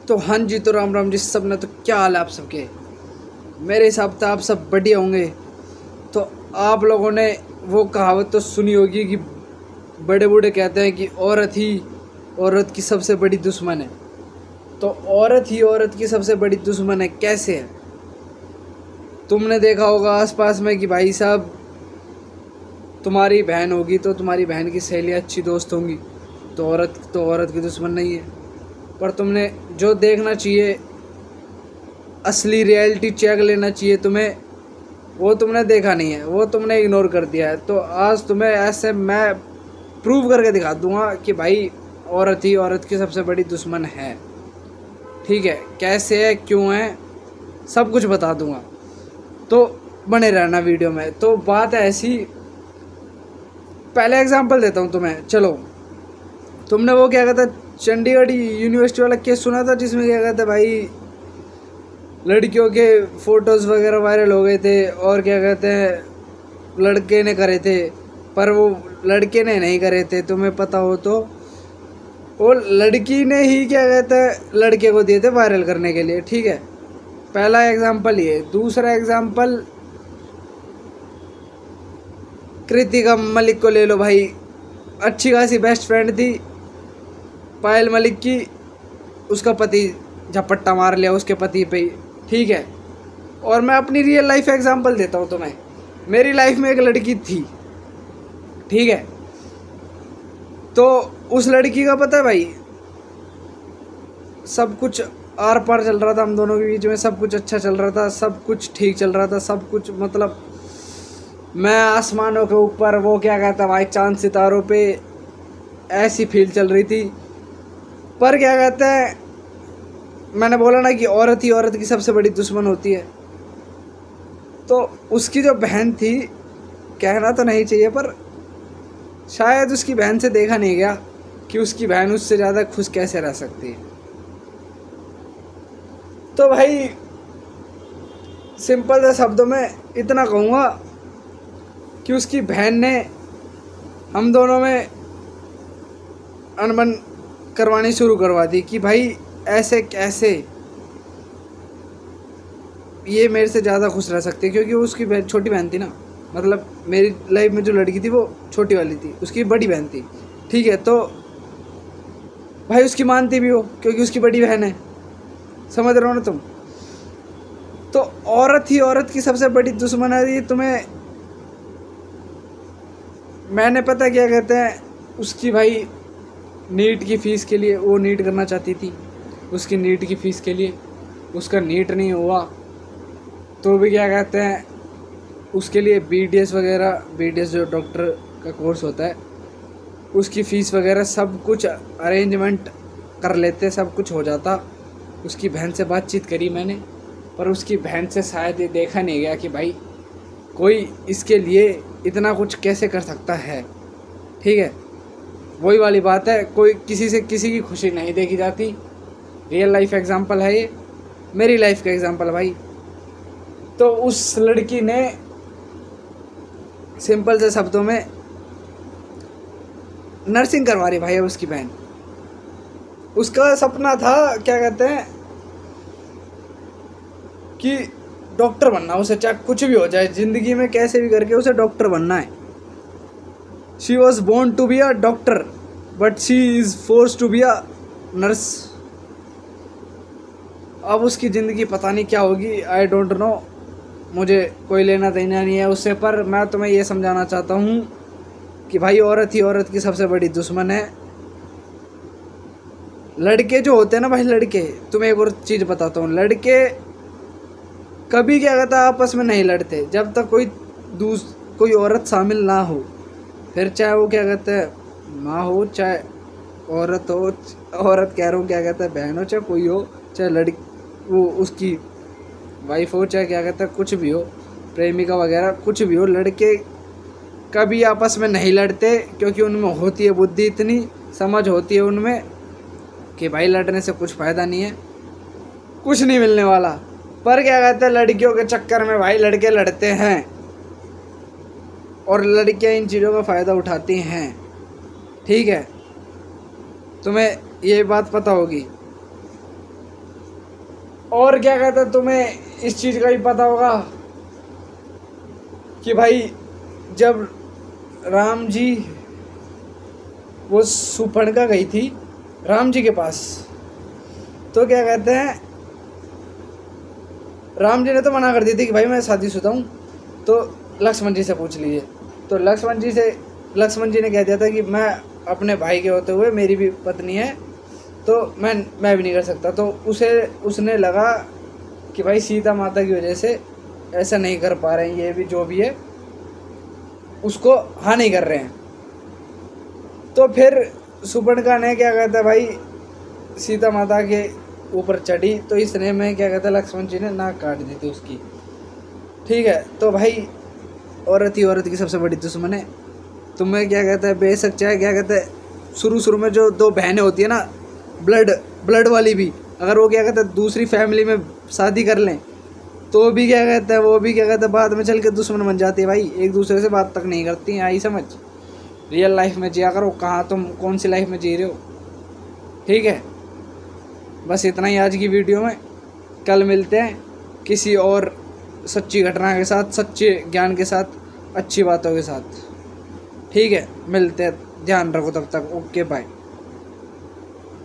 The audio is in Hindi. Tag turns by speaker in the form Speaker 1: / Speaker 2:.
Speaker 1: तो हाँ जी, तो राम राम जी सब ने। तो क्या हाल है आप सबके? मेरे हिसाब से आप सब बढ़िया होंगे। तो आप लोगों ने वो कहावत तो सुनी होगी कि बड़े बूढ़े कहते हैं कि औरत ही औरत की सबसे बड़ी दुश्मन है। तो औरत ही औरत की सबसे बड़ी दुश्मन है कैसे है? तुमने देखा होगा आसपास में कि भाई साहब, तुम्हारी बहन होगी तो तुम्हारी बहन की सहेलियाँ अच्छी दोस्त होंगी, तो औरत की दुश्मन नहीं है। पर तुमने जो देखना चाहिए, असली रियलिटी चेक लेना चाहिए तुम्हें, वो तुमने देखा नहीं है, वो तुमने इग्नोर कर दिया है। तो आज तुम्हें ऐसे मैं प्रूव करके दिखा दूंगा कि भाई औरत ही औरत की सबसे बड़ी दुश्मन है। ठीक है, कैसे है, क्यों है, सब कुछ बता दूंगा। तो बने रहना वीडियो में। तो बात है ऐसी, पहले एग्जांपल देता हूँ तुम्हें। चलो, तुमने वो क्या कहता है चंडीगढ़ यूनिवर्सिटी वाला केस सुना था, जिसमें क्या कहते भाई लड़कियों के फोटोज़ वगैरह वायरल हो गए थे और क्या कहते हैं लड़के ने करे थे, पर वो लड़के ने नहीं करे थे। तुम्हें पता हो तो वो लड़की ने ही क्या कहते हैं लड़के को दिए थे वायरल करने के लिए। ठीक है, पहला एग्जांपल ये। दूसरा एग्जांपल कृतिका मलिक को ले लो भाई। अच्छी खासी बेस्ट फ्रेंड थी पायल मलिक की, उसका पति झपट्टा मार लिया उसके पति पे ही। ठीक है, और मैं अपनी रियल लाइफ एग्जांपल देता हूँ तुम्हें। मेरी लाइफ में एक लड़की थी, ठीक है, तो उस लड़की का पता है भाई, सब कुछ आर पार चल रहा था हम दोनों के बीच में, सब कुछ अच्छा चल रहा था, सब कुछ ठीक चल रहा था, सब कुछ मतलब मैं आसमानों के ऊपर, वो क्या कहता भाई चांद सितारों पे, ऐसी फील चल रही थी। पर क्या कहते हैं, मैंने बोला ना कि औरत ही औरत की सबसे बड़ी दुश्मन होती है। तो उसकी जो बहन थी, कहना तो नहीं चाहिए पर शायद उसकी बहन से देखा नहीं गया कि उसकी बहन उससे ज़्यादा खुश कैसे रह सकती है। तो भाई सिंपल से शब्दों में इतना कहूँगा कि उसकी बहन ने हम दोनों में अनबन करवानी शुरू करवा दी कि भाई ऐसे कैसे ये मेरे से ज़्यादा खुश रह सकती है, क्योंकि वो उसकी छोटी बहन थी ना। मतलब मेरी लाइफ में जो लड़की थी वो छोटी वाली थी, उसकी बड़ी बहन थी। ठीक है, तो भाई उसकी मानती भी हो क्योंकि उसकी बड़ी बहन है, समझ रहे हो ना तुम? तो औरत ही औरत की सबसे बड़ी दुश्मन है। ये तुम्हें मैंने पता क्या कहते हैं, उसकी भाई नीट की फ़ीस के लिए, वो नीट करना चाहती थी, उसकी नीट की फ़ीस के लिए उसका नीट नहीं हुआ, तो भी क्या कहते हैं उसके लिए BDS वगैरह, BDS जो डॉक्टर का कोर्स होता है, उसकी फ़ीस वगैरह सब कुछ अरेंजमेंट कर लेते, सब कुछ हो जाता। उसकी बहन से बातचीत करी मैंने, पर उसकी बहन से शायद ये देखा नहीं गया कि भाई कोई इसके लिए इतना कुछ कैसे कर सकता है। ठीक है, वही वाली बात है, कोई किसी से किसी की खुशी नहीं देखी जाती। रियल लाइफ एग्जांपल है ये, मेरी लाइफ का एग्जांपल है भाई। तो उस लड़की ने सिंपल से शब्दों में नर्सिंग करवा रही भाई है उसकी बहन। उसका सपना था क्या कहते हैं कि डॉक्टर बनना, उसे चाहे कुछ भी हो जाए ज़िंदगी में, कैसे भी करके उसे डॉक्टर बनना है। She was born to be a doctor but she is force to be a nurse. अब उसकी ज़िंदगी पता नहीं क्या होगी, आई डोंट नो, मुझे कोई लेना देना नहीं है उससे। पर मैं तुम्हें ये समझाना चाहता हूँ कि भाई औरत ही औरत की सबसे बड़ी दुश्मन है। लड़के जो होते हैं ना भाई, लड़के, तुम्हें एक और चीज़ बताता हूँ, लड़के कभी क्या कहता है आपस में नहीं लड़ते जब तक कोई औरत शामिल ना हो। फिर चाहे वो क्या कहते हैं माँ हो, चाहे औरत हो, औरत कह रहा हूँ क्या कहता है बहन हो, चाहे कोई हो, चाहे लड़की वो उसकी वाइफ हो, चाहे क्या कहता है कुछ भी हो, प्रेमिका वगैरह कुछ भी हो, लड़के कभी आपस में नहीं लड़ते क्योंकि उनमें होती है बुद्धि, इतनी समझ होती है उनमें कि भाई लड़ने से कुछ फ़ायदा नहीं है, कुछ नहीं मिलने वाला। पर क्या कहते हैं लड़कियों के चक्कर में भाई लड़के लड़ते हैं और लड़कियां इन चीज़ों का फ़ायदा उठाती हैं। ठीक है, तुम्हें ये बात पता होगी। और क्या कहते हैं, तुम्हें इस चीज़ का भी पता होगा कि भाई जब राम जी वो सुपर्णखा गई थी राम जी के पास, तो क्या कहते हैं, राम जी ने तो मना कर दी थी कि भाई मैं शादीशुदा हूँ, तो लक्ष्मण जी से पूछ लीजिए। तो लक्ष्मण जी ने कह दिया था कि मैं अपने भाई के होते हुए, मेरी भी पत्नी है, तो मैं भी नहीं कर सकता। तो उसने लगा कि भाई सीता माता की वजह से ऐसा नहीं कर पा रहे हैं, ये भी जो भी है उसको हाँ नहीं कर रहे हैं। तो फिर सुपर्णखा ने क्या कहता है भाई सीता माता के ऊपर चढ़ी, तो इस स्नेह में क्या कहता है लक्ष्मण जी ने नाक काट दी थी उसकी। ठीक है, तो भाई औरत ही औरत की सबसे बड़ी दुश्मन है। तुम्हें क्या कहता है, बेशक चाहे क्या कहता है शुरू में जो दो बहनें होती है ना, ब्लड वाली भी, अगर वो क्या कहता है दूसरी फैमिली में शादी कर लें, तो भी क्या कहता है वो भी क्या कहता है बाद में चल के दुश्मन बन जाती है भाई, एक दूसरे से बात तक नहीं करती हैं। आई समझ, रियल लाइफ में जिया करो, कहाँ तुम कौन सी लाइफ में जी रहे हो। ठीक है, बस इतना ही आज की वीडियो में। कल मिलते हैं किसी और सच्ची घटना के साथ, सच्चे ज्ञान के साथ, अच्छी बातों के साथ। ठीक है, मिलते हैं, ध्यान रखो तब तक, ओके बाय।